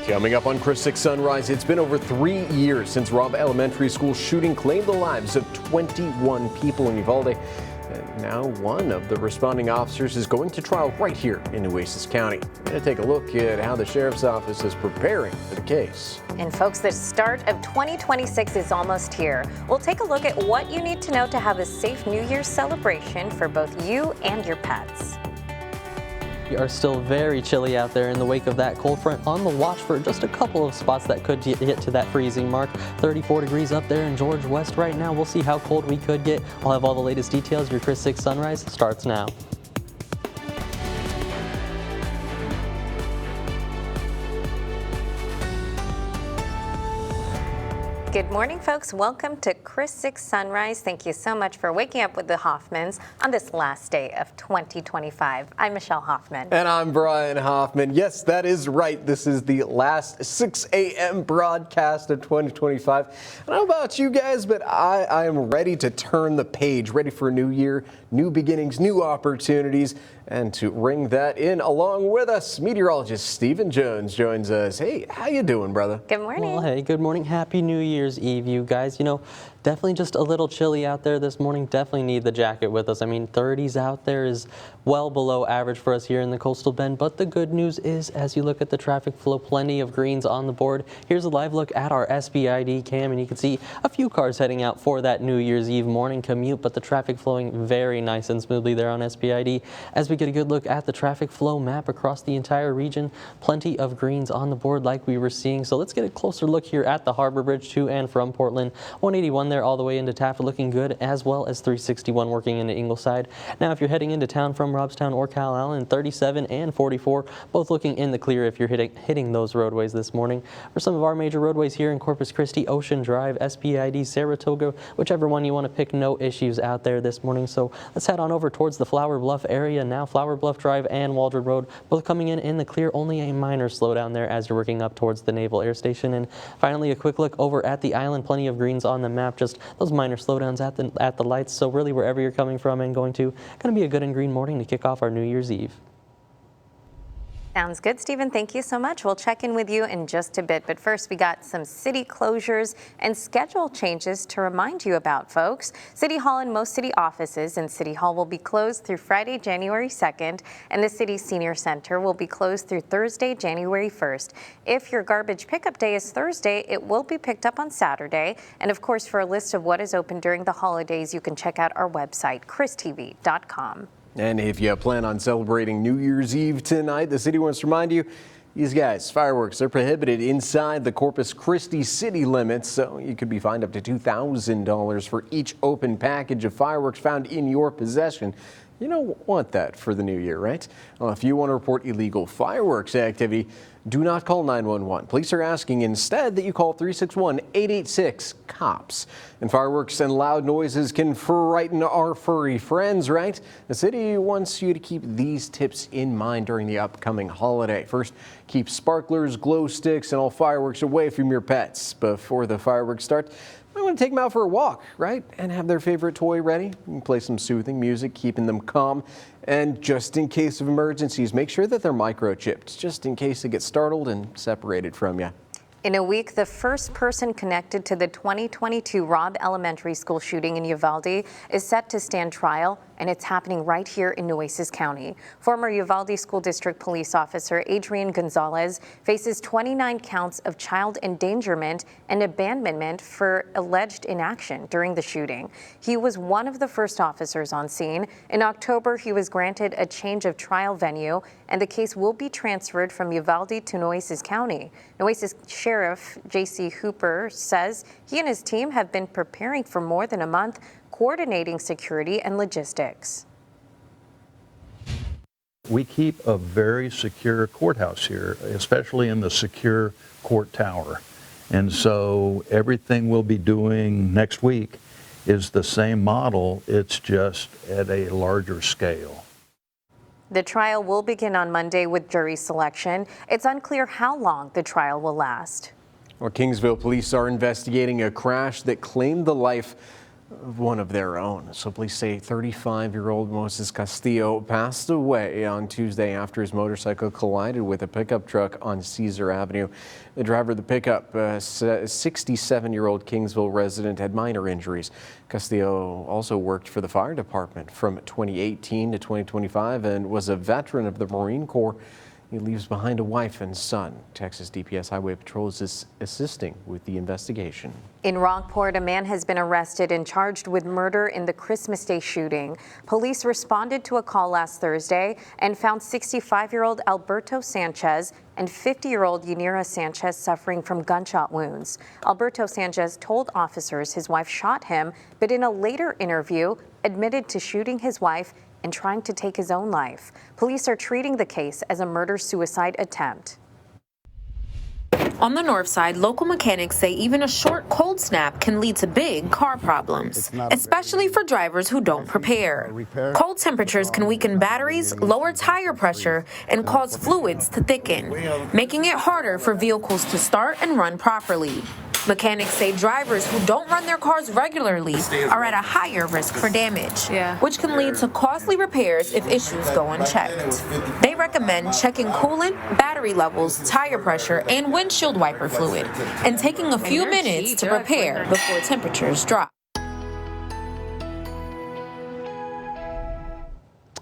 Coming up on Chris 6 Sunrise, it's been over 3 years since Robb Elementary School shooting claimed the lives of 21 people in Uvalde. And now one of the responding officers is going to trial right here in Nueces County. We're going to take a look at how the sheriff's office is preparing for the case. And folks, the start of 2026 is almost here. We'll take a look at what you need to know to have a safe New Year's celebration for both you and your pets. We are still very chilly out there in the wake of that cold front. On the watch for just a couple of spots that could hit to that freezing mark. 34 degrees up there in George West right now. We'll see how cold we could get. I'll have all the latest details. Your Chris 6 Sunrise starts now. Good morning, folks. Welcome to Chris 6 Sunrise. Thank you so much for waking up with the Hoffmans on this last day of 2025. I'm Michelle Hoffman. And I'm Brian Hoffman. Yes, that is right. This is the last 6 a.m. broadcast of 2025. I don't know about you guys, but I am ready to turn the page, ready for a new year, new beginnings, new opportunities. And to ring that in along with us, meteorologist Stephen Jones joins us. Hey, how you doing, brother? Good morning. Well, hey, good morning. Happy New Year's Eve, you guys. You know, definitely just a little chilly out there this morning. Definitely need the jacket with us. I mean, 30s out there is well below average for us here in the Coastal Bend. But the good news is, as you look at the traffic flow, plenty of greens on the board. Here's a live look at our SBID cam, and you can see a few cars heading out for that New Year's Eve morning commute, but the traffic flowing very nice and smoothly there on SBID. As we get a good look at the traffic flow map across the entire region, plenty of greens on the board like we were seeing. So let's get a closer look here at the Harbor Bridge to and from Portland. 181 there all the way into Taft looking good, as well as 361 working into Ingleside. Now, if you're heading into town from Robstown or Calallen, 37 and 44 both looking in the clear if you're hitting those roadways this morning. For some of our major roadways here in Corpus Christi, Ocean Drive, SBID, Saratoga, whichever one you want to pick, no issues out there this morning. So let's head on over towards the Flower Bluff area now. Flower Bluff Drive and Waldron Road both coming in the clear, only a minor slowdown there as you're working up towards the Naval Air Station. And finally, a quick look over at the island, plenty of greens on the map, just those minor slowdowns at the lights. So really, wherever you're coming from and going to be a good and green morning to kick off our New Year's Eve. Sounds good, Stephen. Thank you so much. We'll check in with you in just a bit. But first, we got some city closures and schedule changes to remind you about, folks. City Hall and most city offices in City Hall will be closed through Friday, January 2nd, and the City Senior Center will be closed through Thursday, January 1st. If your garbage pickup day is Thursday, it will be picked up on Saturday. And of course, for a list of what is open during the holidays, you can check out our website, christv.com. And if you plan on celebrating New Year's Eve tonight, the city wants to remind you, these guys, fireworks, they're prohibited inside the Corpus Christi city limits, so you could be fined up to $2,000 for each open package of fireworks found in your possession. You don't want that for the new year, right? Well, if you want to report illegal fireworks activity, do not call 911. Police are asking instead that you call 361-886-COPS. And fireworks and loud noises can frighten our furry friends, right? The city wants you to keep these tips in mind during the upcoming holiday. First, keep sparklers, glow sticks, and all fireworks away from your pets. Before the fireworks start, I want to take them out for a walk, right? And have their favorite toy ready. You can play some soothing music, keeping them calm. And just in case of emergencies, make sure that they're microchipped, just in case they get startled and separated from you. In a week, the first person connected to the 2022 Robb Elementary School shooting in Uvalde is set to stand trial, and it's happening right here in Nueces County. Former Uvalde School District Police Officer Adrian Gonzalez faces 29 counts of child endangerment and abandonment for alleged inaction during the shooting. He was one of the first officers on scene. In October, he was granted a change of trial venue, and the case will be transferred from Uvalde to Nueces County. Nueces Sheriff J.C. Hooper says he and his team have been preparing for more than a month, coordinating security and logistics. We keep a very secure courthouse here, especially in the secure court tower. And so everything we'll be doing next week is the same model, it's just at a larger scale. The trial will begin on Monday with jury selection. It's unclear how long the trial will last. Well, Kingsville police are investigating a crash that claimed the life one of their own. So police say 35-year-old Moses Castillo passed away on Tuesday after his motorcycle collided with a pickup truck on Caesar Avenue. The driver of the pickup, a 67-year-old Kingsville resident, had minor injuries. Castillo also worked for the fire department from 2018 to 2025 and was a veteran of the Marine Corps. He leaves behind a wife and son. Texas DPS Highway Patrol is assisting with the investigation. In Rockport, a man has been arrested and charged with murder in the Christmas Day shooting. Police responded to a call last Thursday and found 65-year-old Alberto Sanchez and 50-year-old Yanira Sanchez suffering from gunshot wounds. Alberto Sanchez told officers his wife shot him, but in a later interview admitted to shooting his wife and trying to take his own life. Police are treating the case as a murder-suicide attempt. On the north side, local mechanics say even a short cold snap can lead to big car problems, especially for drivers who don't prepare. Cold temperatures can weaken batteries, lower tire pressure, and cause fluids to thicken, making it harder for vehicles to start and run properly. Mechanics say drivers who don't run their cars regularly are at a higher risk for damage, which can lead to costly repairs if issues go unchecked. They recommend checking coolant, battery levels, tire pressure, and windshield wiper fluid, and taking a few minutes to prepare before temperatures drop.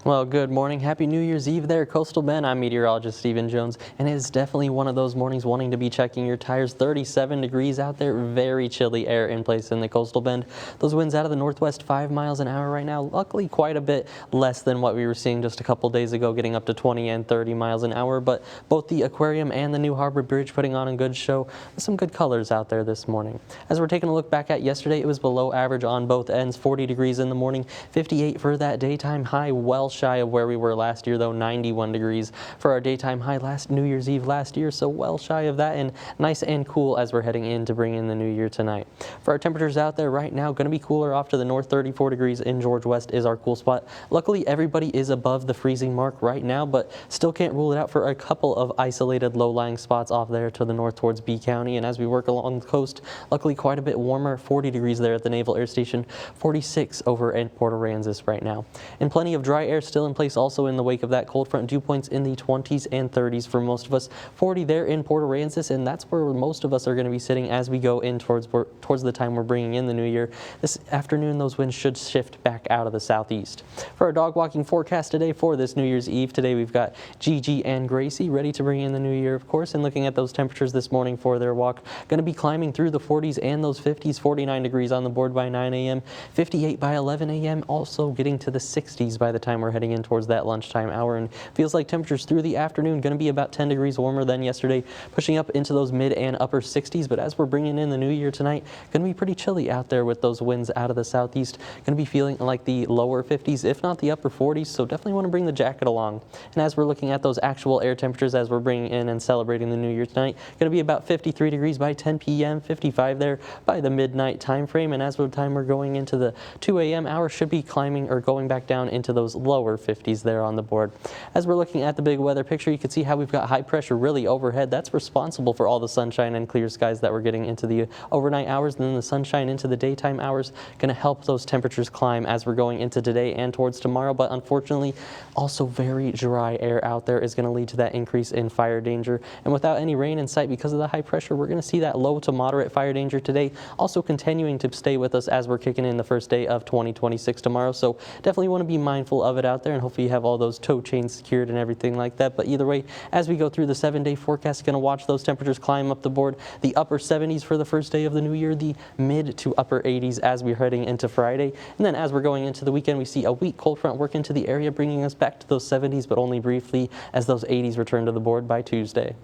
Well, good morning. Happy New Year's Eve there, Coastal Bend. I'm meteorologist Stephen Jones, and it is definitely one of those mornings wanting to be checking your tires. 37 degrees out there, very chilly air in place in the Coastal Bend. Those winds out of the northwest 5 miles an hour right now, luckily quite a bit less than what we were seeing just a couple days ago, getting up to 20 and 30 miles an hour. But both the aquarium and the New Harbor Bridge putting on a good show. Some good colors out there this morning. As we're taking a look back at yesterday, it was below average on both ends, 40 degrees in the morning, 58 for that daytime high, well shy of where we were last year, though, 91 degrees for our daytime high last New Year's Eve last year, so well shy of that, and nice and cool as we're heading in to bring in the new year tonight. For our temperatures out there right now, going to be cooler off to the north. 34 degrees in George West is our cool spot. Luckily, everybody is above the freezing mark right now, but still can't rule it out for a couple of isolated low-lying spots off there to the north towards B County. And as we work along the coast, luckily quite a bit warmer. 40 degrees there at the Naval Air Station, 46 over in Port Aransas right now. And plenty of dry air still in place also in the wake of that cold front. Dew points in the 20s and 30s for most of us. 40 there in Port Aransas, and that's where most of us are going to be sitting as we go in towards the time we're bringing in the new year. This afternoon, those winds should shift back out of the southeast. For our dog walking forecast today for this New Year's Eve, today we've got Gigi and Gracie ready to bring in the new year, of course, and looking at those temperatures this morning for their walk, going to be climbing through the 40s and those 50s. 49 degrees on the board by 9 a.m., 58 by 11 a.m., also getting to the 60s by the time we're heading in towards that lunchtime hour, and feels like temperatures through the afternoon going to be about 10 degrees warmer than yesterday, pushing up into those mid and upper 60s. But as we're bringing in the new year tonight, going to be pretty chilly out there with those winds out of the southeast. Going to be feeling like the lower 50s, if not the upper 40s, so definitely want to bring the jacket along. And as we're looking at those actual air temperatures as we're bringing in and celebrating the new year tonight, going to be about 53 degrees by 10 p.m., 55 there by the midnight time frame, and as the time we're going into the 2 a.m. hour, should be climbing or going back down into those lower 50s there on the board. As we're looking at the big weather picture, you can see how we've got high pressure really overhead. That's responsible for all the sunshine and clear skies that we're getting into the overnight hours, and then the sunshine into the daytime hours, going to help those temperatures climb as we're going into today and towards tomorrow. But unfortunately, also very dry air out there is going to lead to that increase in fire danger. And without any rain in sight because of the high pressure, we're going to see that low to moderate fire danger today, also continuing to stay with us as we're kicking in the first day of 2026 tomorrow. So definitely want to be mindful of it out there, and hopefully you have all those tow chains secured and everything like that. But either way, as we go through the 7-day forecast, going to watch those temperatures climb up the board. The upper 70s for the first day of the new year, the mid to upper 80s as we're heading into Friday. And then as we're going into the weekend, we see a weak cold front work into the area, bringing us back to those 70s, but only briefly as those 80s return to the board by Tuesday.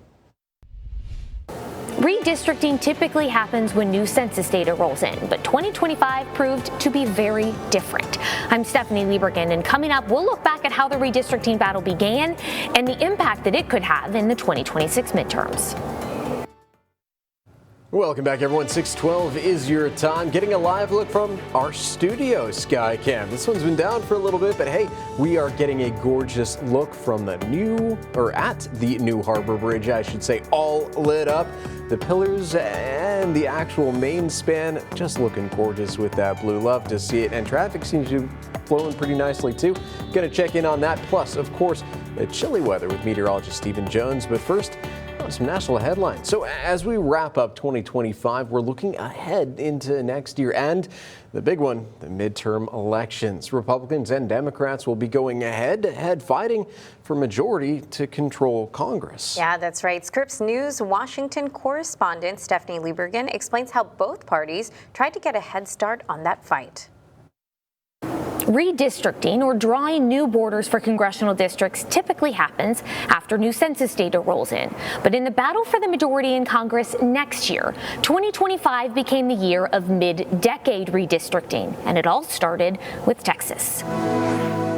Redistricting typically happens when new census data rolls in, but 2025 proved to be very different. I'm Stephanie Liebergen, and coming up, we'll look back at how the redistricting battle began and the impact that it could have in the 2026 midterms. Welcome back, everyone. 6:12 is your time. Getting a live look from our studio Skycam. This one's been down for a little bit, but hey, we are getting a gorgeous look from at the new Harbor Bridge, I should say, all lit up. The pillars and the actual main span just looking gorgeous with that blue. Love to see it, and traffic seems to be flowing pretty nicely too. Gonna check in on that. Plus, of course, the chilly weather with meteorologist Stephen Jones. But first, some national headlines. So as we wrap up 2025, we're looking ahead into next year and the big one, the midterm elections. Republicans and Democrats will be going head-to-head fighting for majority to control Congress. Yeah, that's right. Scripps News Washington correspondent Stephanie Liebergen explains how both parties tried to get a head start on that fight. Redistricting, or drawing new borders for congressional districts, typically happens after new census data rolls in. But in the battle for the majority in Congress next year, 2025 became the year of mid-decade redistricting, and it all started with Texas.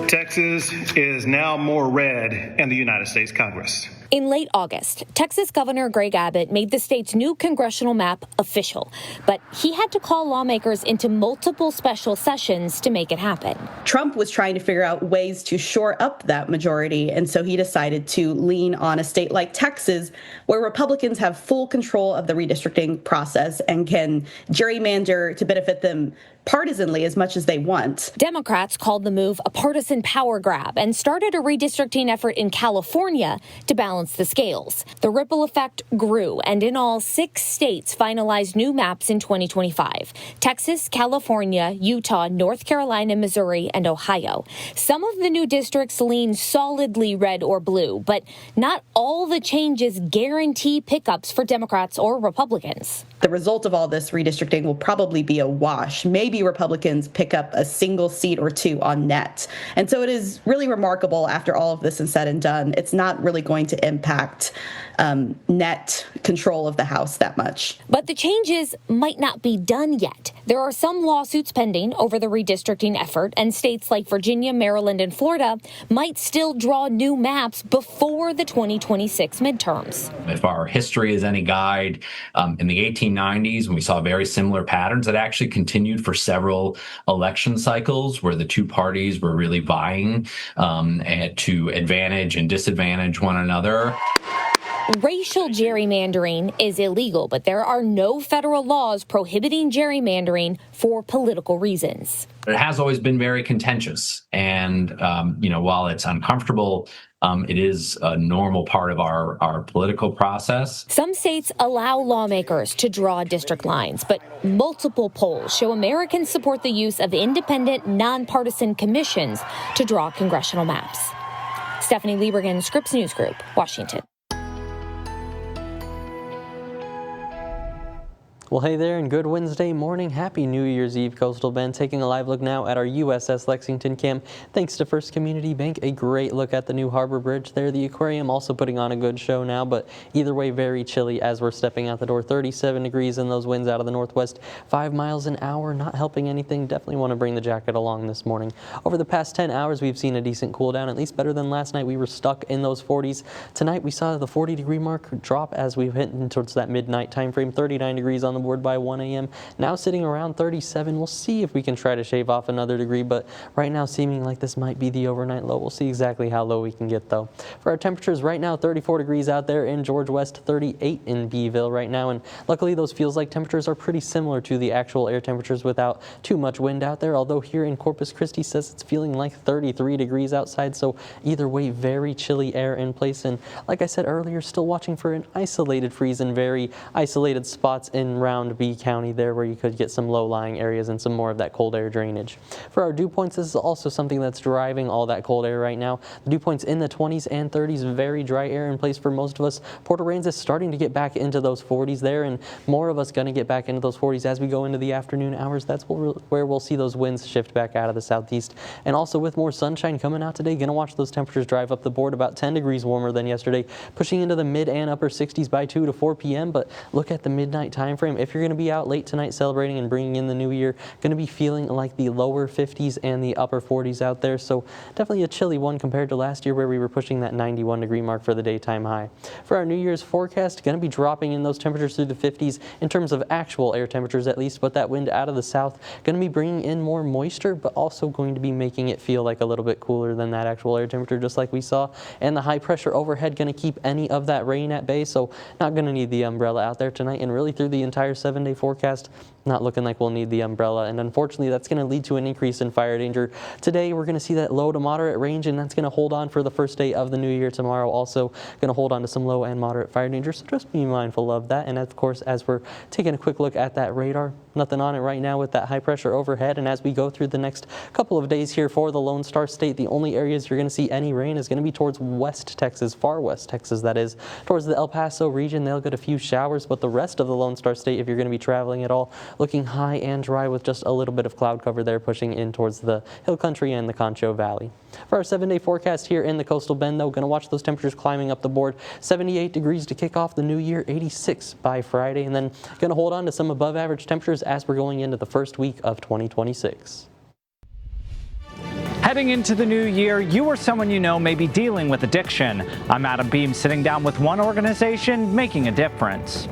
Texas is now more red in the United States Congress. In late August, Texas Governor Greg Abbott made the state's new congressional map official, but he had to call lawmakers into multiple special sessions to make it happen. Trump was trying to figure out ways to shore up that majority, and so he decided to lean on a state like Texas, where Republicans have full control of the redistricting process and can gerrymander to benefit them partisanly as much as they want. Democrats called the move a partisan power grab and started a redistricting effort in California to balance the scales. The ripple effect grew, and in all, 6 states finalized new maps in 2025: Texas, California, Utah, North Carolina, Missouri, and Ohio. Some of the new districts lean solidly red or blue, but not all the changes guarantee pickups for Democrats or Republicans. The result of all this redistricting will probably be a wash. Maybe Republicans pick up a single seat or 2 on net. And so it is really remarkable after all of this is said and done. It's not really going to impact net control of the House that much. But the changes might not be done yet. There are some lawsuits pending over the redistricting effort, and states like Virginia, Maryland, and Florida might still draw new maps before the 2026 midterms. If our history is any guide, in the 1890s, when we saw very similar patterns that actually continued for several election cycles where the two parties were really vying to advantage and disadvantage one another. Racial gerrymandering is illegal, but there are no federal laws prohibiting gerrymandering for political reasons. It has always been very contentious. And, while it's uncomfortable, it is a normal part of our political process. Some states allow lawmakers to draw district lines, but multiple polls show Americans support the use of independent, nonpartisan commissions to draw congressional maps. Stephanie Liebergen, Scripps News Group, Washington. Well, hey there, and good Wednesday morning. Happy New Year's Eve, Coastal Bend. Taking a live look now at our USS Lexington cam. Thanks to First Community Bank, a great look at the new Harbor Bridge there. The aquarium also putting on a good show now, but either way, very chilly as we're stepping out the door. 37 degrees and those winds out of the northwest, 5 miles an hour, not helping anything. Definitely want to bring the jacket along this morning. Over the past 10 hours, we've seen a decent cool down, at least better than last night. We were stuck in those 40s. Tonight, we saw the 40-degree mark drop as we hit towards that midnight time frame. 39 degrees on the board by 1 a.m. Now sitting around 37. We'll see if we can try to shave off another degree, but right now seeming like this might be the overnight low. We'll see exactly how low we can get though. For our temperatures right now, 34 degrees out there in George West, 38 in Beeville right now, and luckily those feels like temperatures are pretty similar to the actual air temperatures without too much wind out there, although here in Corpus Christi says it's feeling like 33 degrees outside, so either way, very chilly air in place. And like I said earlier, still watching for an isolated freeze in very isolated spots in Round B County there where you could get some low-lying areas and some more of that cold air drainage. For our dew points, this is also something that's driving all that cold air right now. The dew points in the 20s and 30s, very dry air in place for most of us. Port Aransas starting to get back into those 40s there, and more of us going to get back into those 40s as we go into the afternoon hours. That's where we'll see those winds shift back out of the southeast. And also with more sunshine coming out today, going to watch those temperatures drive up the board, about 10 degrees warmer than yesterday, pushing into the mid and upper 60s by 2 to 4 p.m. But look at the midnight time frame. time. If you're going to be out late tonight celebrating and bringing in the new year, going to be feeling like the lower 50s and the upper 40s out there. So definitely a chilly one compared to last year where we were pushing that 91-degree mark for the daytime high. For our New Year's forecast, going to be dropping in those temperatures through the 50s in terms of actual air temperatures at least, but that wind out of the south going to be bringing in more moisture, but also going to be making it feel like a little bit cooler than that actual air temperature just like we saw. And the high pressure overhead going to keep any of that rain at bay, so not going to need the umbrella out there tonight, and really through the entire 7-day forecast, not looking like we'll need the umbrella. And unfortunately, that's going to lead to an increase in fire danger. Today, we're going to see that low to moderate range, and that's going to hold on for the first day of the new year. Tomorrow, also going to hold on to some low and moderate fire danger, so just be mindful of that. And of course, as we're taking a quick look at that radar, nothing on it right now with that high pressure overhead. And as we go through the next couple of days here for the Lone Star State, the only areas you're going to see any rain is going to be towards West Texas, far West Texas, that is, towards the El Paso region. They'll get a few showers, but the rest of the Lone Star State, if you're going to be traveling at all, looking high and dry with just a little bit of cloud cover there pushing in towards the hill country and the Concho Valley. For our 7-day forecast here in the Coastal Bend, though, going to watch those temperatures climbing up the board. 78 degrees to kick off the new year, 86 by Friday, and then going to hold on to some above average temperatures as we're going into the first week of 2026. Heading into the new year, you or someone you know may be dealing with addiction. I'm Adam Beam, sitting down with one organization making a difference.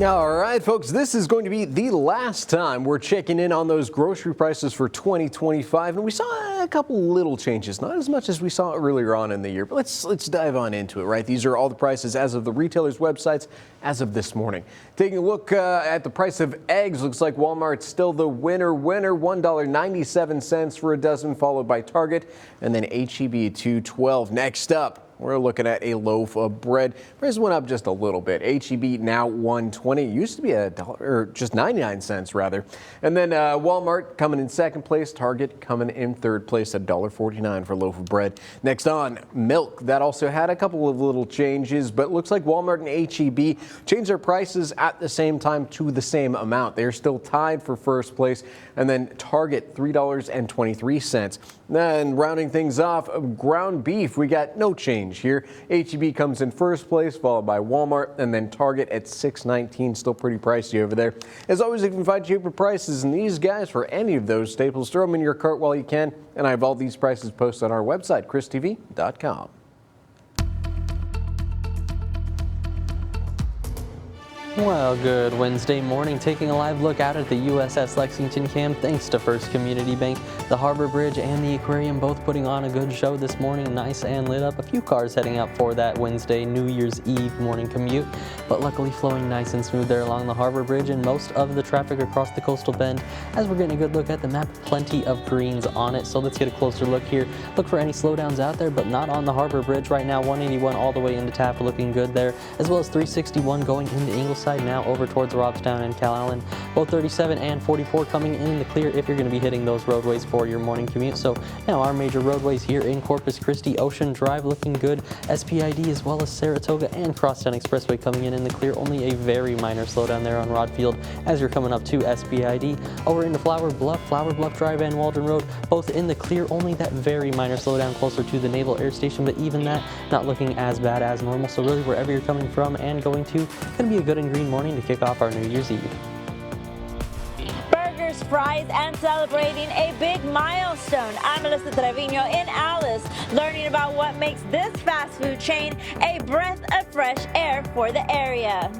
All right, folks, this is going to be the last time we're checking in on those grocery prices for 2025. And we saw a couple little changes, not as much as we saw earlier on in the year, but let's dive on into it, right? These are all the prices as of the retailers' websites as of this morning. Taking a look at the price of eggs, looks like Walmart's still the winner, $1.97 for a dozen, followed by Target, and then HEB $2.12. Next up, we're looking at a loaf of bread. Price went up just a little bit. HEB now $1.20. It used to be $1, or just 99 cents rather. And then Walmart coming in second place. Target coming in third place at $1.49 for a loaf of bread. Next on, milk. That also had a couple of little changes, but it looks like Walmart and HEB changed their prices at the same time to the same amount. They're still tied for first place. And then Target $3.23. Then rounding things off, ground beef, we got no change here. HEB comes in first place, followed by Walmart, and then Target at $6.19. Still pretty pricey over there. As always, you can find cheaper prices than these guys for any of those staples. Throw them in your cart while you can, and I have all these prices posted on our website, christv.com. Well, good Wednesday morning. Taking a live look out at the USS Lexington Cam thanks to First Community Bank. The Harbor Bridge and the aquarium both putting on a good show this morning, nice and lit up. A few cars heading out for that Wednesday New Year's Eve morning commute, but luckily flowing nice and smooth there along the Harbor Bridge and most of the traffic across the Coastal Bend. As we're getting a good look at the map, plenty of greens on it, so let's get a closer look here. Look for any slowdowns out there, but not on the Harbor Bridge right now. 181 all the way into Taft looking good there, as well as 361 going into Ingleside now over towards Robstown and Calallen. Both 37 and 44 coming in the clear if you're going to be hitting those roadways for your morning commute. So now our major roadways here in Corpus Christi, Ocean Drive looking good, SPID as well as Saratoga and Crosstown Expressway coming in the clear. Only a very minor slowdown there on Rodfield as you're coming up to SPID. Over into Flower Bluff Drive and Waldron Road, both in the clear. Only that very minor slowdown closer to the Naval Air Station, but even that not looking as bad as normal. So really wherever you're coming from and going to, going to be a good and green morning to kick off our New Year's Eve. Burgers, fries, and celebrating a big milestone. I'm Melissa Trevino in Alice, learning about what makes this fast food chain a breath of fresh air for the area.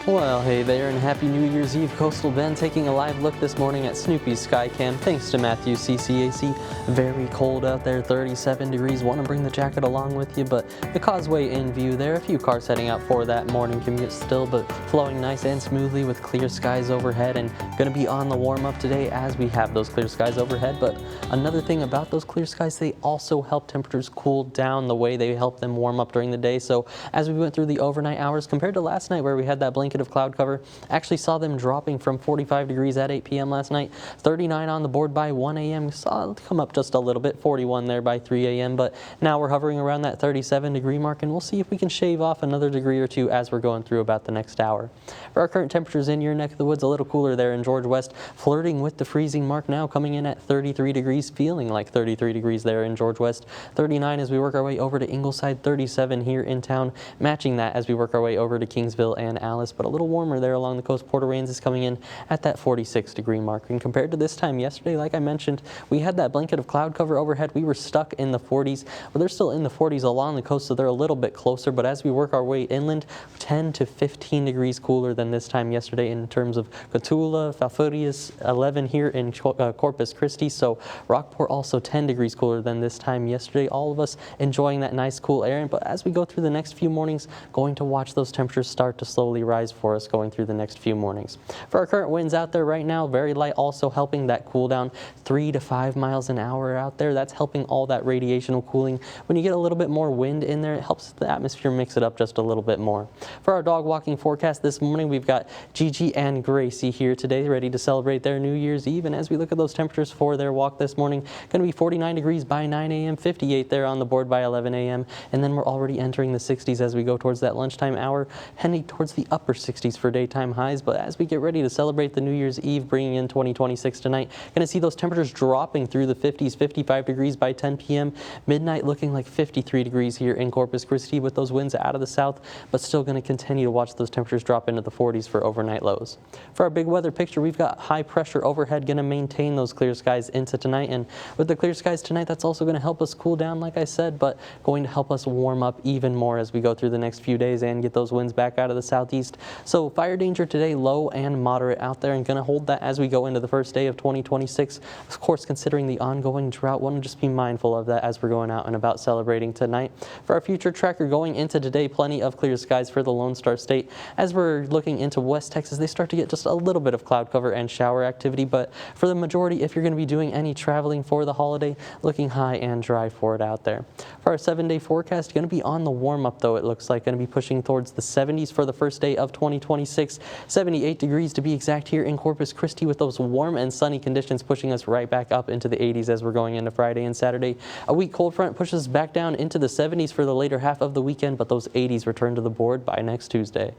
Well, hey there, and Happy New Year's Eve. Coastal Bend taking a live look this morning at Snoopy's Skycam. Thanks to Matthews CCAC. Very cold out there, 37 degrees. Want to bring the jacket along with you, but the causeway in view there. A few cars heading out for that morning commute still, but flowing nice and smoothly with clear skies overhead, and going to be on the warm up today as we have those clear skies overhead. But another thing about those clear skies, they also help temperatures cool down the way they help them warm up during the day. So as we went through the overnight hours compared to last night where we had that blanket blanket of cloud cover. Actually saw them dropping from 45 degrees at 8 p.m. last night, 39 on the board by 1 a.m. Saw it come up just a little bit, 41 there by 3 a.m., but now we're hovering around that 37 degree mark, and we'll see if we can shave off another degree or two as we're going through about the next hour. For our current temperatures in your neck of the woods, a little cooler there in George West, flirting with the freezing mark now, coming in at 33 degrees, feeling like 33 degrees there in George West, 39 as we work our way over to Ingleside, 37 here in town, matching that as we work our way over to Kingsville and Alice, but a little warmer there along the coast. Port Aransas is coming in at that 46 degree mark. And compared to this time yesterday, like I mentioned, we had that blanket of cloud cover overhead. We were stuck in the 40s. Well, they're still in the 40s along the coast, so they're a little bit closer, but as we work our way inland, 10 to 15 degrees cooler than this time yesterday in terms of Cotulla, Falfurrias, 11 here in Corpus Christi, so Rockport also 10 degrees cooler than this time yesterday. All of us enjoying that nice cool air, but as we go through the next few mornings, going to watch those temperatures start to slowly rise for us going through the next few mornings. For our current winds out there right now, very light, also helping that cool down, 3 to 5 miles an hour out there. That's helping all that radiational cooling. When you get a little bit more wind in there, it helps the atmosphere mix it up just a little bit more. For our dog walking forecast this morning, we've got Gigi and Gracie here today, ready to celebrate their New Year's Eve. And as we look at those temperatures for their walk this morning, going to be 49 degrees by 9 a.m., 58 there on the board by 11 a.m. And then we're already entering the 60s as we go towards that lunchtime hour, heading towards the upper 60s for daytime highs. But as we get ready to celebrate the New Year's Eve, bringing in 2026 tonight, going to see those temperatures dropping through the 50s, 55 degrees by 10 p.m. Midnight looking like 53 degrees here in Corpus Christi with those winds out of the south, but still going to continue to watch those temperatures drop into the 40s for overnight lows. For our big weather picture, we've got high pressure overhead going to maintain those clear skies into tonight. And with the clear skies tonight, that's also going to help us cool down, like I said, but going to help us warm up even more as we go through the next few days and get those winds back out of the southeast. So fire danger today, low and moderate out there, and going to hold that as we go into the first day of 2026. Of course, considering the ongoing drought, want to just be mindful of that as we're going out and about celebrating tonight. For our future tracker going into today, plenty of clear skies for the Lone Star State. As we're looking into West Texas, they start to get just a little bit of cloud cover and shower activity, but for the majority, if you're going to be doing any traveling for the holiday, looking high and dry for it out there. For our 7-day forecast, going to be on the warm up though, it looks like, going to be pushing towards the 70s for the first day of 2026, 78 degrees to be exact here in Corpus Christi, with those warm and sunny conditions pushing us right back up into the 80s as we're going into Friday and Saturday. A weak cold front pushes us back down into the 70s for the later half of the weekend, but those 80s return to the board by next Tuesday.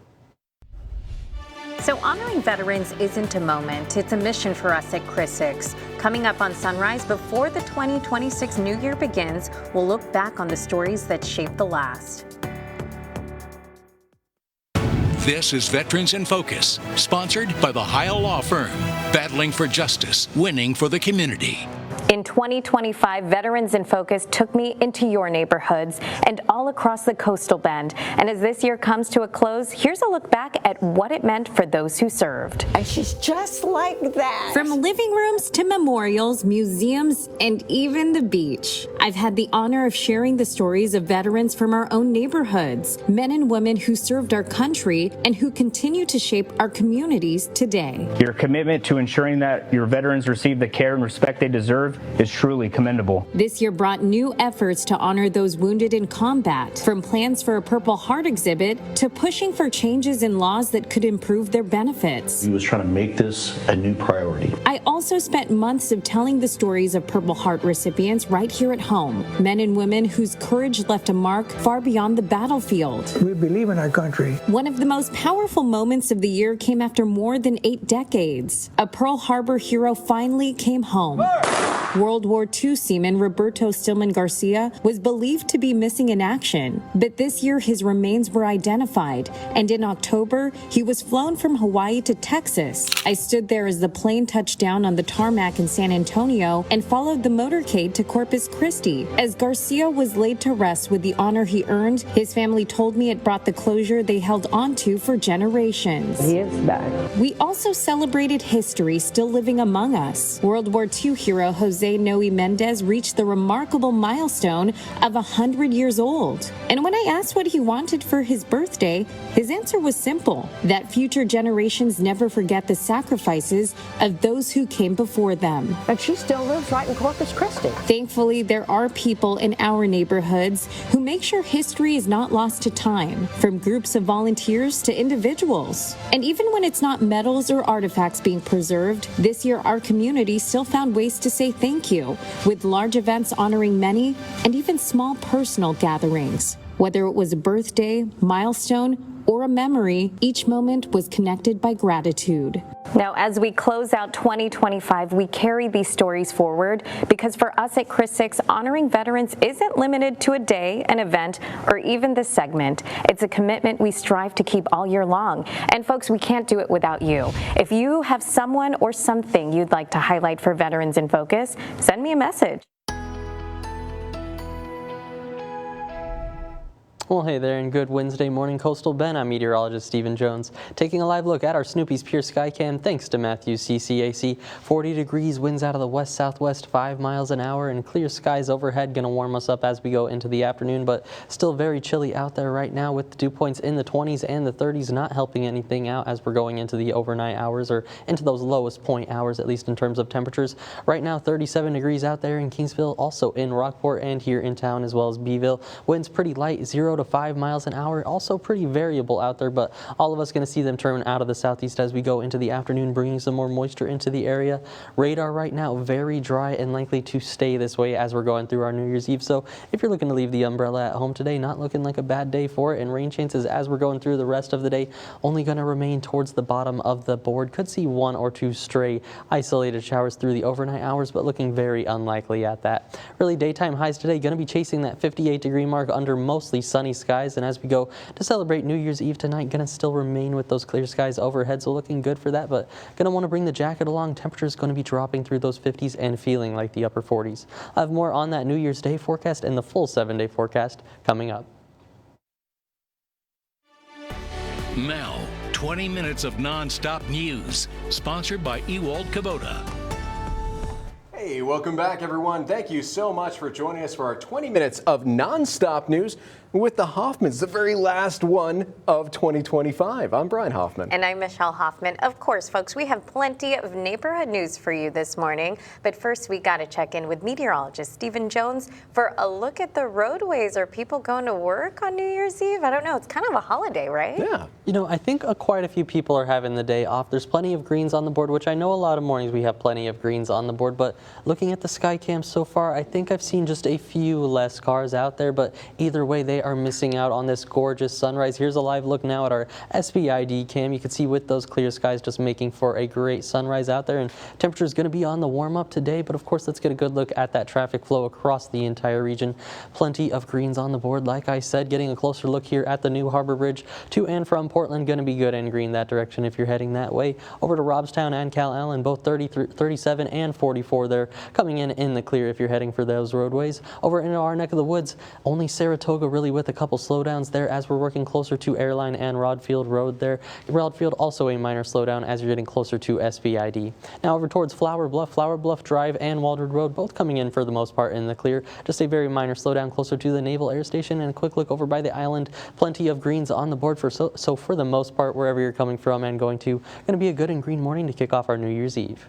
So honoring veterans isn't a moment, it's a mission for us at Chris 6. Coming up on Sunrise, before the 2026 new year begins, we'll look back on the stories that shaped the last. This is Veterans in Focus, sponsored by the Heil Law Firm, battling for justice, winning for the community. In 2025, Veterans in Focus took me into your neighborhoods and all across the Coastal Bend. And as this year comes to a close, here's a look back at what it meant for those who served. And she's just like that. From living rooms to memorials, museums, and even the beach. I've had the honor of sharing the stories of veterans from our own neighborhoods, men and women who served our country and who continue to shape our communities today. Your commitment to ensuring that your veterans receive the care and respect they deserve is truly commendable. This year brought new efforts to honor those wounded in combat, from plans for a Purple Heart exhibit to pushing for changes in laws that could improve their benefits. He was trying to make this a new priority. I also spent months of telling the stories of Purple Heart recipients right here at home, men and women whose courage left a mark far beyond the battlefield. We believe in our country. One of the most powerful moments of the year came after more than 8 decades. A Pearl Harbor hero finally came home. World War II seaman Roberto Stillman Garcia was believed to be missing in action, but this year his remains were identified, and in October, he was flown from Hawaii to Texas. I stood there as the plane touched down on the tarmac in San Antonio and followed the motorcade to Corpus Christi. As Garcia was laid to rest with the honor he earned, his family told me it brought the closure they held onto for generations. He is back. We also celebrated history still living among us. World War II hero Jose Jose Noe Mendez reached the remarkable milestone of 100 years old. And when I asked what he wanted for his birthday, his answer was simple: that future generations never forget the sacrifices of those who came before them. And she still lives right in Corpus Christi. Thankfully, there are people in our neighborhoods who make sure history is not lost to time, from groups of volunteers to individuals. And even when it's not medals or artifacts being preserved, this year our community still found ways to say thank you, with large events honoring many and even small personal gatherings. Whether it was a birthday, milestone, or a memory, each moment was connected by gratitude. Now, as we close out 2025, we carry these stories forward because for us at Chris 6, honoring veterans isn't limited to a day, an event, or even this segment. It's a commitment we strive to keep all year long. And folks, we can't do it without you. If you have someone or something you'd like to highlight for Veterans in Focus, send me a message. Well, hey there, and good Wednesday morning, Coastal Bend. I'm meteorologist Stephen Jones, taking a live look at our Snoopy's Pure Sky Cam thanks to Matthews CCAC. 40 degrees, winds out of the west-southwest, 5 miles an hour, and clear skies overhead. Going to warm us up as we go into the afternoon, but still very chilly out there right now with the dew points in the 20s and the 30s, not helping anything out as we're going into the overnight hours or into those lowest point hours, at least in terms of temperatures. Right now, 37 degrees out there in Kingsville, also in Rockport and here in town as well as Beeville. Winds pretty light, 0 to 5 miles an hour, also pretty variable out there, but all of us going to see them turn out of the southeast as we go into the afternoon, bringing some more moisture into the area. Radar right now very dry and likely to stay this way as we're going through our New Year's Eve. So if you're looking to leave the umbrella at home today, not looking like a bad day for it, and rain chances as we're going through the rest of the day only going to remain towards the bottom of the board. Could see 1 or 2 stray isolated showers through the overnight hours, but looking very unlikely at that. Really daytime highs today going to be chasing that 58-degree mark under mostly sunny skies. And as we go to celebrate New Year's Eve tonight, going to still remain with those clear skies overhead, so looking good for that, but going to want to bring the jacket along. Temperatures going to be dropping through those 50s and feeling like the upper 40s. I have more on that New Year's Day forecast and the full 7-day forecast coming up. Now, 20 minutes of non-stop news, sponsored by Ewald Kubota. Hey, welcome back, everyone. Thank you so much for joining us for our 20 minutes of non-stop news with the Hoffmans, the very last one of 2025. I'm Brian Hoffman. And I'm Michelle Hoffman. Of course, folks, we have plenty of neighborhood news for you this morning. But first, we got to check in with meteorologist Stephen Jones for a look at the roadways. Are people going to work on New Year's Eve? I don't know. It's kind of a holiday, right? Yeah. You know, I think quite a few people are having the day off. There's plenty of greens on the board, which I know a lot of mornings we have plenty of greens on the board. But looking at the sky cam so far, I think I've seen just a few less cars out there. But either way, they are missing out on this gorgeous sunrise. Here's a live look now at our SBID cam. You can see with those clear skies just making for a great sunrise out there, and temperature is going to be on the warm up today, but of course let's get a good look at that traffic flow across the entire region. Plenty of greens on the board, like I said. Getting a closer look here at the New Harbor Bridge to and from Portland, going to be good and green that direction if you're heading that way. Over to Robstown and Cal Allen, both 37 and 44 there, coming in the clear if you're heading for those roadways. Over in our neck of the woods, only Saratoga really with a couple slowdowns there as we're working closer to Airline and Rodfield Road there. Rodfield also a minor slowdown as you're getting closer to SBID. Now over towards Flower Bluff Drive and Waldron Road, both coming in for the most part in the clear. Just a very minor slowdown closer to the Naval Air Station, and a quick look over by the island. Plenty of greens on the board so for the most part, wherever you're coming from and going to be a good and green morning to kick off our New Year's Eve.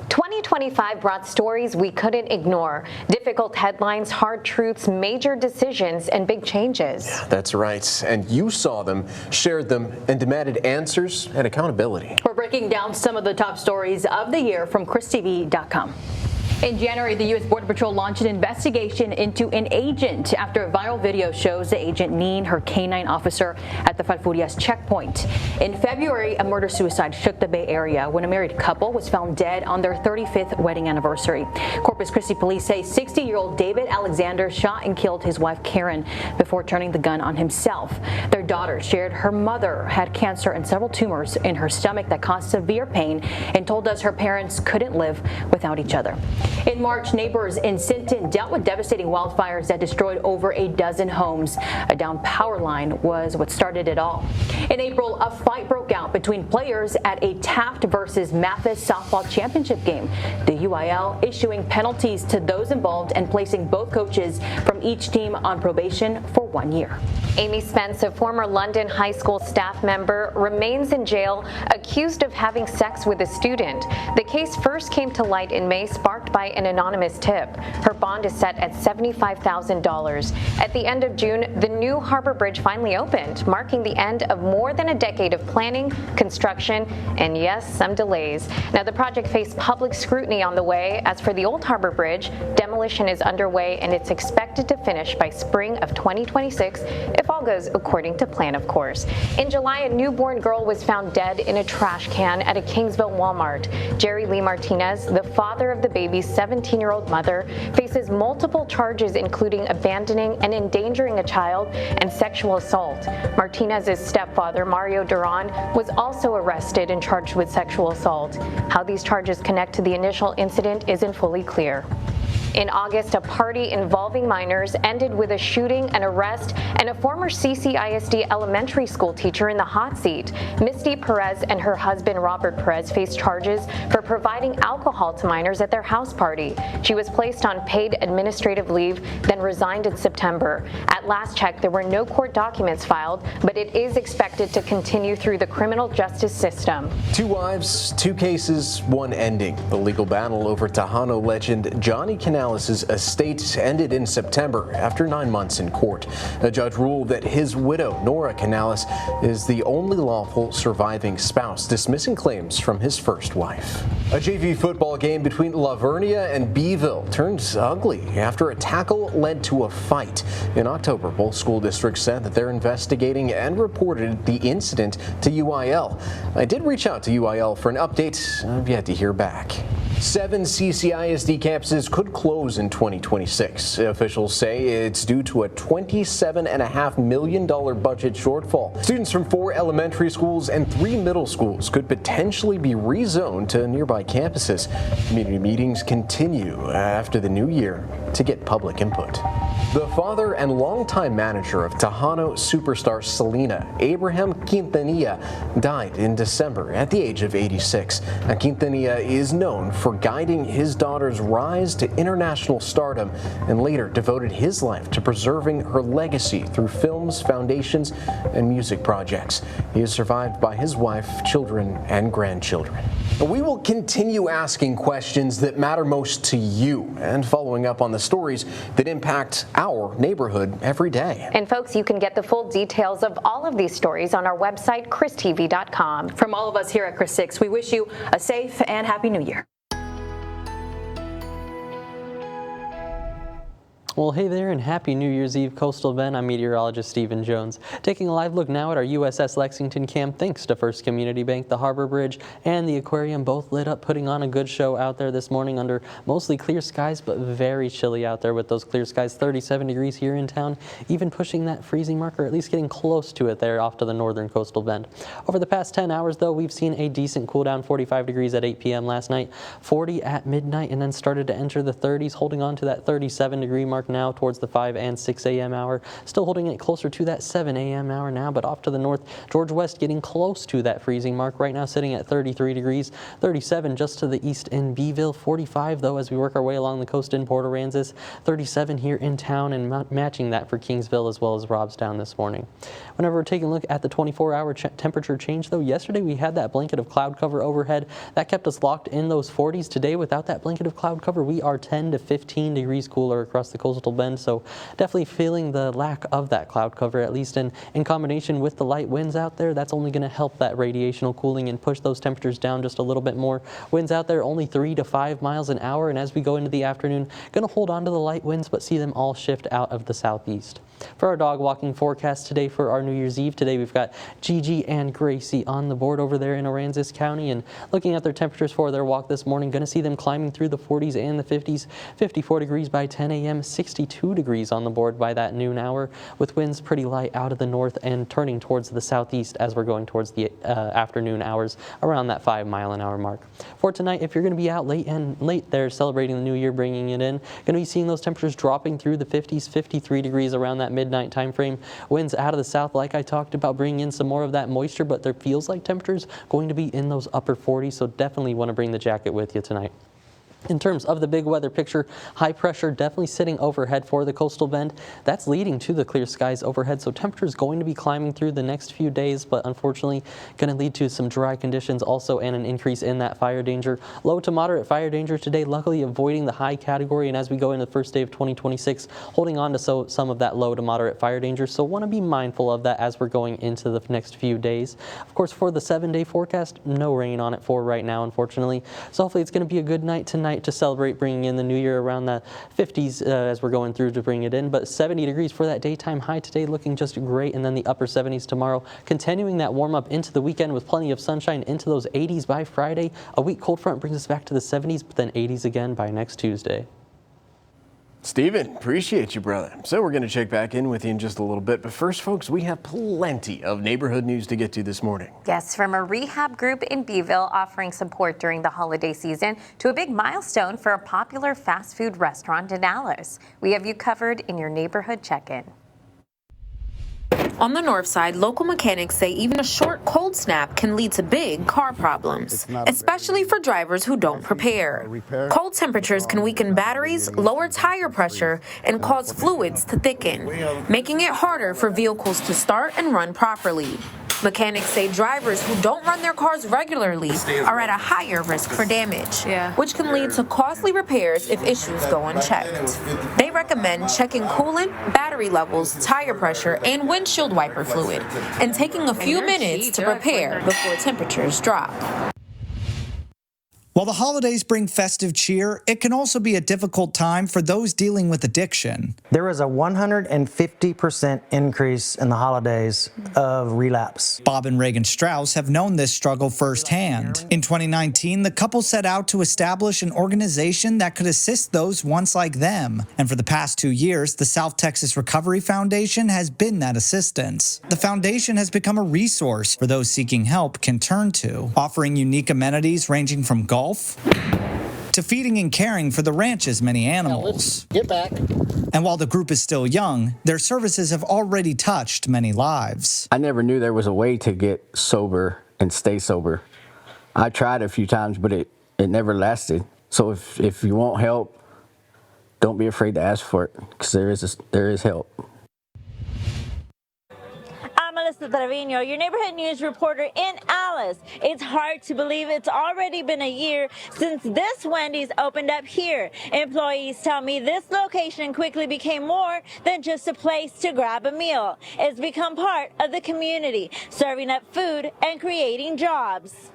2025 brought stories we couldn't ignore. Difficult headlines, hard truths, major decisions, and big changes. Yeah, that's right. And you saw them, shared them, and demanded answers and accountability. We're breaking down some of the top stories of the year from ChrisTV.com. In January, the U.S. Border Patrol launched an investigation into an agent after a viral video shows the agent kneeing her canine officer at the Falfurrias checkpoint. In February, a murder-suicide shook the Bay Area when a married couple was found dead on their 35th wedding anniversary. Corpus Christi police say 60-year-old David Alexander shot and killed his wife Karen before turning the gun on himself. Their daughter shared her mother had cancer and several tumors in her stomach that caused severe pain and told us her parents couldn't live without each other. In March, neighbors in Sinton dealt with devastating wildfires that destroyed over a dozen homes. A downed power line was what started it all. In April, a fight broke out between players at a Taft versus Mathis softball championship game. The UIL issuing penalties to those involved and placing both coaches from each team on probation for 1 year. Amy Spence, a former London High School staff member, remains in jail accused of having sex with a student. The case first came to light in May, sparked by an anonymous tip. Her bond is set at $75,000. At the end of June, the new Harbor Bridge finally opened, marking the end of more than a decade of planning, construction, and yes, some delays. Now, the project faced public scrutiny on the way. As for the Old Harbor Bridge, demolition is underway and it's expected to finish by spring of 2026, if all goes according to plan, of course. In July, a newborn girl was found dead in a trash can at a Kingsville Walmart. Jerry Lee Martinez, the father of the baby's 17-year-old mother, faces multiple charges including abandoning and endangering a child and sexual assault. Martinez's stepfather, Mario Duran, was also arrested and charged with sexual assault. How these charges connect to the initial incident isn't fully clear. In August, a party involving minors ended with a shooting, an arrest, and a former CCISD elementary school teacher in the hot seat. Misty Perez and her husband, Robert Perez, faced charges for providing alcohol to minors at their house party. She was placed on paid administrative leave, then resigned in September. At last check, there were no court documents filed, but it is expected to continue through the criminal justice system. 2 wives, 2 cases, 1 ending. The legal battle over Tejano legend Johnny Canales' estate ended in September after 9 months in court. A judge ruled that his widow, Nora Canales, is the only lawful surviving spouse, dismissing claims from his first wife. A JV football game between La Vernia and Beeville turned ugly after a tackle led to a fight. In October, both school districts said that they're investigating and reported the incident to UIL. I did reach out to UIL for an update. I've yet to hear back. 7 CCISD campuses could close in 2026. Officials say it's due to a $27.5 million budget shortfall. Students from 4 elementary schools and 3 middle schools could potentially be rezoned to nearby campuses. Community meetings continue after the new year to get public input. The father and longtime manager of Tejano superstar Selena, Abraham Quintanilla, died in December at the age of 86. Quintanilla is known for guiding his daughter's rise to international stardom and later devoted his life to preserving her legacy through films, foundations, and music projects. He is survived by his wife, children, and grandchildren. We will continue asking questions that matter most to you and following up on the stories that impact our neighborhood every day. And folks, you can get the full details of all of these stories on our website, KrisTV.com. From all of us here at Chris 6, we wish you a safe and happy new year. Well, hey there and happy New Year's Eve, Coastal Bend. I'm meteorologist Stephen Jones. Taking a live look now at our USS Lexington camp, thanks to First Community Bank. The Harbor Bridge and the aquarium both lit up, putting on a good show out there this morning under mostly clear skies, but very chilly out there with those clear skies. 37 degrees here in town, even pushing that freezing mark, or at least getting close to it there off to the northern Coastal Bend. Over the past 10 hours, though, we've seen a decent cool down. 45 degrees at 8 p.m. last night, 40 at midnight, and then started to enter the 30s, holding on to that 37-degree mark now towards the 5 and 6 a.m. hour. Still holding it closer to that 7 a.m. hour now, but off to the north, George West getting close to that freezing mark right now, sitting at 33 degrees, 37 just to the east in Beeville, 45 though as we work our way along the coast in Port Aransas, 37 here in town, and matching that for Kingsville as well as Robstown this morning. Whenever we're taking a look at the 24-hour temperature change though, yesterday we had that blanket of cloud cover overhead. That kept us locked in those 40s. Today, without that blanket of cloud cover, we are 10 to 15 degrees cooler across the Coastal Bend. So definitely feeling the lack of that cloud cover, at least in combination with the light winds out there. That's only going to help that radiational cooling and push those temperatures down just a little bit more. Winds out there only 3 to 5 miles an hour, and as we go into the afternoon, going to hold on to the light winds, but see them all shift out of the southeast. For our dog walking forecast today for our New Year's Eve, today we've got Gigi and Gracie on the board over there in Aransas County, and looking at their temperatures for their walk this morning, going to see them climbing through the 40s and the 50s, 54 degrees by 10 a.m., 60 62 degrees on the board by that noon hour, with winds pretty light out of the north and turning towards the southeast as we're going towards the afternoon hours around that 5-mile-an-hour mark. For tonight, if you're going to be out late there celebrating the new year, bringing it in, going to be seeing those temperatures dropping through the 50s, 53 degrees around that midnight time frame. Winds out of the south, like I talked about, bringing in some more of that moisture, but there feels like temperatures going to be in those upper 40s, so definitely want to bring the jacket with you tonight. In terms of the big weather picture, high pressure definitely sitting overhead for the coastal bend. That's leading to the clear skies overhead, so temperatures going to be climbing through the next few days, but unfortunately going to lead to some dry conditions also and an increase in that fire danger. Low to moderate fire danger today, luckily avoiding the high category, and as we go into the first day of 2026, holding on to some of that low to moderate fire danger, so want to be mindful of that as we're going into the next few days. Of course, for the 7-day forecast, no rain on it for right now, unfortunately, so hopefully it's going to be a good night tonight to celebrate bringing in the new year around the 50s as we're going through to bring it in. But 70 degrees for that daytime high today, looking just great. And then the upper 70s tomorrow, continuing that warm up into the weekend with plenty of sunshine into those 80s by Friday. A weak cold front brings us back to the 70s, but then 80s again by next Tuesday. Stephen, appreciate you, brother. So we're going to check back in with you in just a little bit. But first, folks, we have plenty of neighborhood news to get to this morning. Yes, from a rehab group in Beeville offering support during the holiday season to a big milestone for a popular fast food restaurant in Alice. We have you covered in your neighborhood check-in. On the north side, local mechanics say even a short cold snap can lead to big car problems, especially for drivers who don't prepare. Cold temperatures can weaken batteries, lower tire pressure, and cause fluids to thicken, making it harder for vehicles to start and run properly. Mechanics say drivers who don't run their cars regularly are at a higher risk for damage, which can lead to costly repairs if issues go unchecked. They recommend checking coolant, battery levels, tire pressure, and windshield wiper fluid, and taking a few minutes to prepare before temperatures drop. While the holidays bring festive cheer, it can also be a difficult time for those dealing with addiction. There was a 150% increase in the holidays of relapse. Bob and Reagan Strauss have known this struggle firsthand. In 2019, the couple set out to establish an organization that could assist those once like them. And for the past 2 years, the South Texas Recovery Foundation has been that assistance. The foundation has become a resource for those seeking help can turn to, offering unique amenities ranging from golf to feeding and caring for the ranch's many animals. Get back. And while the group is still young, their services have already touched many lives. I never knew there was a way to get sober and stay sober. I tried a few times, but it never lasted. So if you want help, don't be afraid to ask for it, because there is help. Melissa Trevino, your neighborhood news reporter in Alice. It's hard to believe it's already been a year since this Wendy's opened up here. Employees tell me this location quickly became more than just a place to grab a meal. It's become part of the community, serving up food and creating jobs.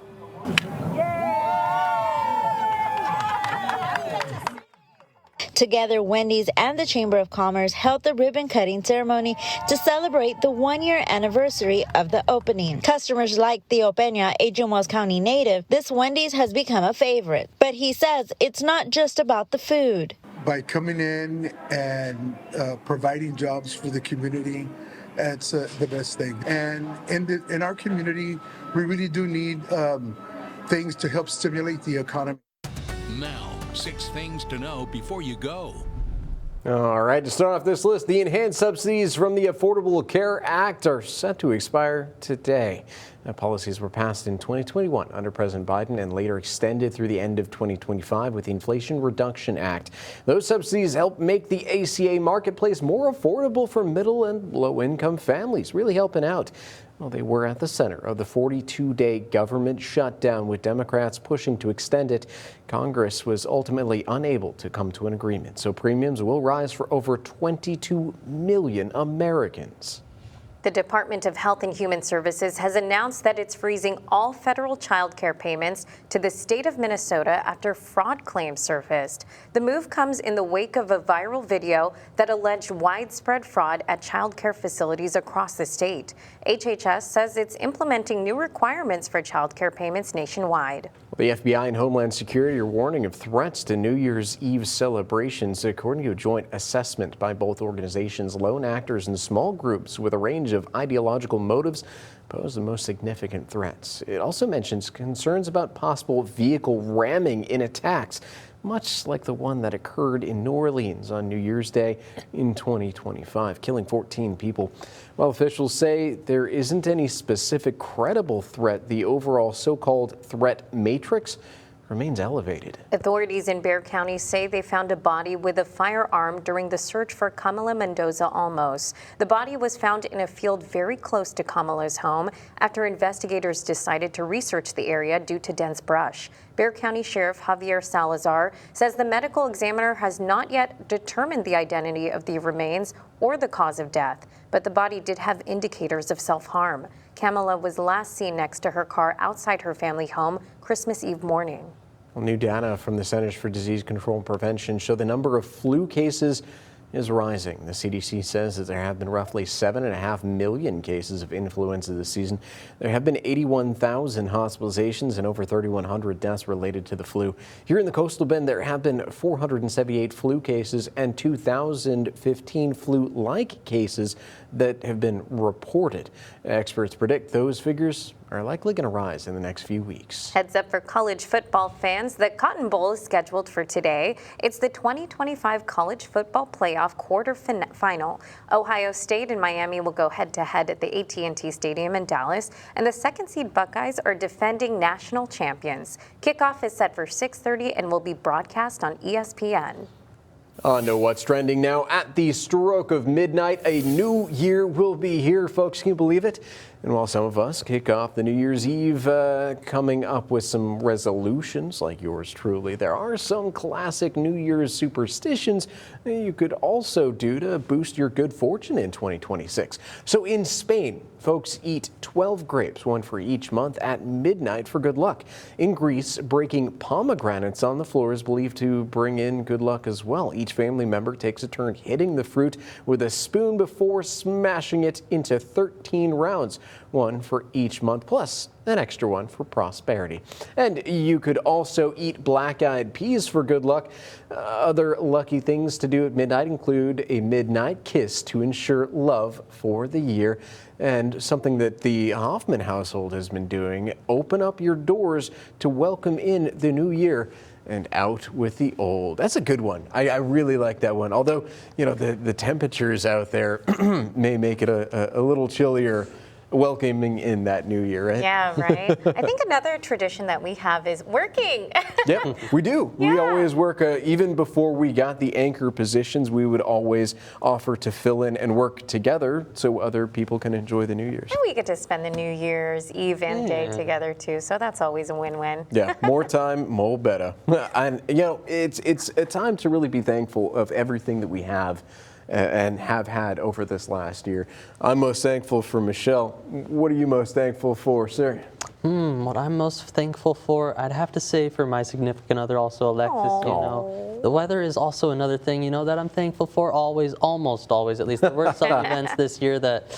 Together, Wendy's and the Chamber of Commerce held the ribbon-cutting ceremony to celebrate the one-year anniversary of the opening. Customers like Theo Peña, a Juárez County native, this Wendy's has become a favorite. But he says it's not just about the food. By coming in and providing jobs for the community, that's the best thing. And in our community, we really do need things to help stimulate the economy. Now, 6 things to know before you go. All right, to start off this list, the enhanced subsidies from the Affordable Care Act are set to expire today. The policies were passed in 2021 under President Biden and later extended through the end of 2025 with the Inflation Reduction Act. Those subsidies help make the ACA marketplace more affordable for middle and low-income families, really helping out. Well, they were at the center of the 42-day government shutdown, with Democrats pushing to extend it. Congress was ultimately unable to come to an agreement, so premiums will rise for over 22 million Americans. The Department of Health and Human Services has announced that it's freezing all federal child care payments to the state of Minnesota after fraud claims surfaced. The move comes in the wake of a viral video that alleged widespread fraud at child care facilities across the state. HHS says it's implementing new requirements for child care payments nationwide. The FBI and Homeland Security are warning of threats to New Year's Eve celebrations. According to a joint assessment by both organizations, lone actors and small groups with a range of ideological motives pose the most significant threats. It also mentions concerns about possible vehicle ramming in attacks, much like the one that occurred in New Orleans on New Year's Day in 2025, killing 14 people. While officials say there isn't any specific credible threat, the overall so-called threat matrix remains elevated. Authorities in Bexar County say they found a body with a firearm during the search for Kamala Mendoza Olmos. The body was found in a field very close to Kamala's home after investigators decided to research the area due to dense brush. Bexar County Sheriff Javier Salazar says the medical examiner has not yet determined the identity of the remains or the cause of death, but the body did have indicators of self-harm. Kamala was last seen next to her car outside her family home Christmas Eve morning. Well, new data from the Centers for Disease Control and Prevention show the number of flu cases is rising. The CDC says that there have been roughly 7.5 million cases of influenza this season. There have been 81,000 hospitalizations and over 3,100 deaths related to the flu. Here in the Coastal Bend, there have been 478 flu cases and 2,015 flu-like cases that have been reported. Experts predict those figures are likely going to rise in the next few weeks. Heads up for college football fans. The Cotton Bowl is scheduled for today. It's the 2025 college football playoff quarterfinal. Ohio State and Miami will go head-to-head at the AT&T Stadium in Dallas, and the second-seed Buckeyes are defending national champions. Kickoff is set for 6:30 and will be broadcast on ESPN. On to what's trending now. At the stroke of midnight, a new year will be here, folks. Can you believe it? And while some of us kick off the New Year's Eve coming up with some resolutions like yours truly, there are some classic New Year's superstitions that you could also do to boost your good fortune in 2026. So in Spain, folks eat 12 grapes, one for each month, at midnight for good luck. In Greece, breaking pomegranates on the floor is believed to bring in good luck as well. Each family member takes a turn hitting the fruit with a spoon before smashing it into 13 rounds, one for each month, plus an extra one for prosperity. And you could also eat black-eyed peas for good luck. Other lucky things to do at midnight include a midnight kiss to ensure love for the year. And something that the Hoffman household has been doing, open up your doors to welcome in the new year and out with the old. That's a good one. I really like that one. Although, you know, the temperatures out there may make it a little chillier welcoming in that new year, right? Yeah, right. I think another tradition that we have is working. Yep, we do. Yeah. We always work, even before we got the anchor positions, we would always offer to fill in and work together so other people can enjoy the New Year's. And we get to spend the New Year's Eve and day together too, so that's always a win-win. Yeah, more time, more better. And you know, it's a time to really be thankful of everything that we have and have had over this last year. I'm most thankful for Michelle. What are you most thankful for, sir? What I'm most thankful for, I'd have to say for my significant other, also Alexis. Aww. You know, the weather is also another thing, you know, that I'm thankful for always, almost always. At least there were some events this year that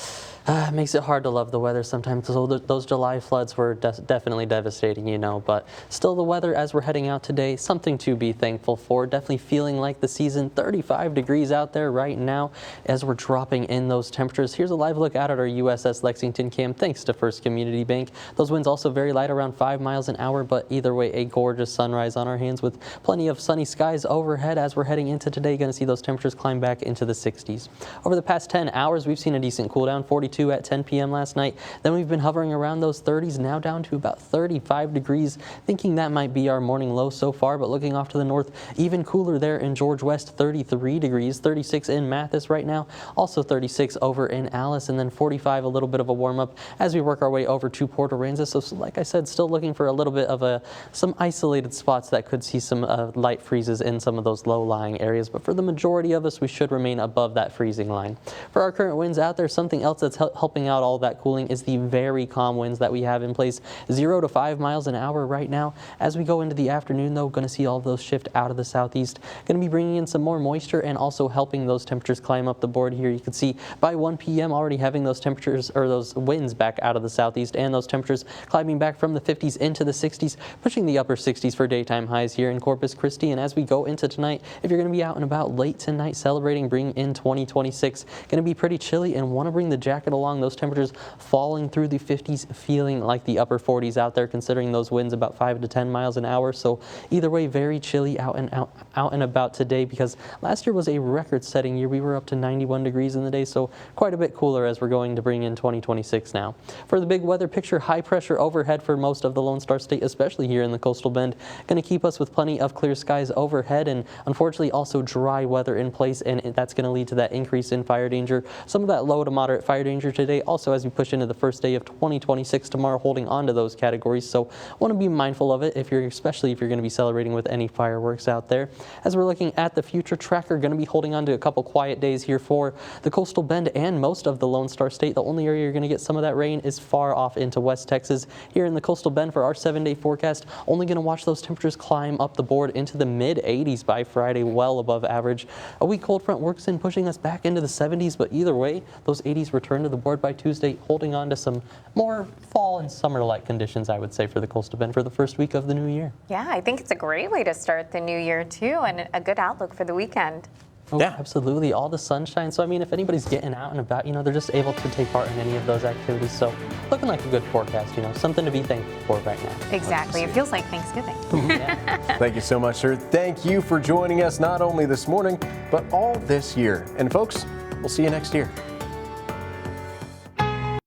makes it hard to love the weather sometimes. So those July floods were definitely devastating, you know, but still the weather as we're heading out today, something to be thankful for. Definitely feeling like the season, 35 degrees out there right now as we're dropping in those temperatures. Here's a live look out at our USS Lexington cam, thanks to First Community Bank. Those winds also very light, around 5 miles an hour, but either way, a gorgeous sunrise on our hands with plenty of sunny skies overhead as we're heading into today. Going to see those temperatures climb back into the 60s. Over the past 10 hours, we've seen a decent cool down, 42 at 10 p.m. last night. Then we've been hovering around those 30s, now down to about 35 degrees, thinking that might be our morning low so far, but looking off to the north, even cooler there in George West, 33 degrees, 36 in Mathis right now, also 36 over in Alice, and then 45, a little bit of a warm up as we work our way over to Port Aransas. So like I said, still looking for a little bit of some isolated spots that could see some light freezes in some of those low-lying areas, but for the majority of us, we should remain above that freezing line. For our current winds out there, something else that's helping out all that cooling is the very calm winds that we have in place, 0 to 5 miles an hour right now. As we go into the afternoon, though, going to see all of those shift out of the southeast. Going to be bringing in some more moisture and also helping those temperatures climb up the board here. You can see by 1 p.m. already having those temperatures or those winds back out of the southeast and those temperatures climbing back from the 50s into the 60s, pushing the upper 60s for daytime highs here in Corpus Christi. And as we go into tonight, if you're going to be out and about late tonight celebrating, bring in 2026, going to be pretty chilly and want to bring the jacket along. Those temperatures falling through the 50s, feeling like the upper 40s out there, considering those winds about 5 to 10 miles an hour. So either way, very chilly out and about today, because last year was a record-setting year. We were up to 91 degrees in the day, so quite a bit cooler as we're going to bring in 2026 now. For the big weather picture, high pressure overhead for most of the Lone Star State, especially here in the Coastal Bend, going to keep us with plenty of clear skies overhead, and unfortunately also dry weather in place, and that's going to lead to that increase in fire danger. Some of that low to moderate fire danger today, also as we push into the first day of 2026 tomorrow, holding on to those categories. So want to be mindful of it, especially if you're going to be celebrating with any fireworks out there. As we're looking at the future tracker, going to be holding on to a couple quiet days here for the Coastal Bend and most of the Lone Star State. The only area you're going to get some of that rain is far off into West Texas. Here in the Coastal Bend for our 7-day forecast, only going to watch those temperatures climb up the board into the mid 80s by Friday, well above average. A weak cold front works in pushing us back into the 70s, but either way, those 80s return to the board by Tuesday, holding on to some more fall and summer-like conditions, I would say, for the Coastal Bend for the first week of the new year. Yeah, I think it's a great way to start the new year too, and a good outlook for the weekend. Oh, yeah, absolutely. All the sunshine. So, I mean, if anybody's getting out and about, they're just able to take part in any of those activities. So, looking like a good forecast, something to be thankful for right now. Exactly. It feels like Thanksgiving. Yeah. Thank you so much, sir. Thank you for joining us not only this morning, but all this year. And folks, we'll see you next year.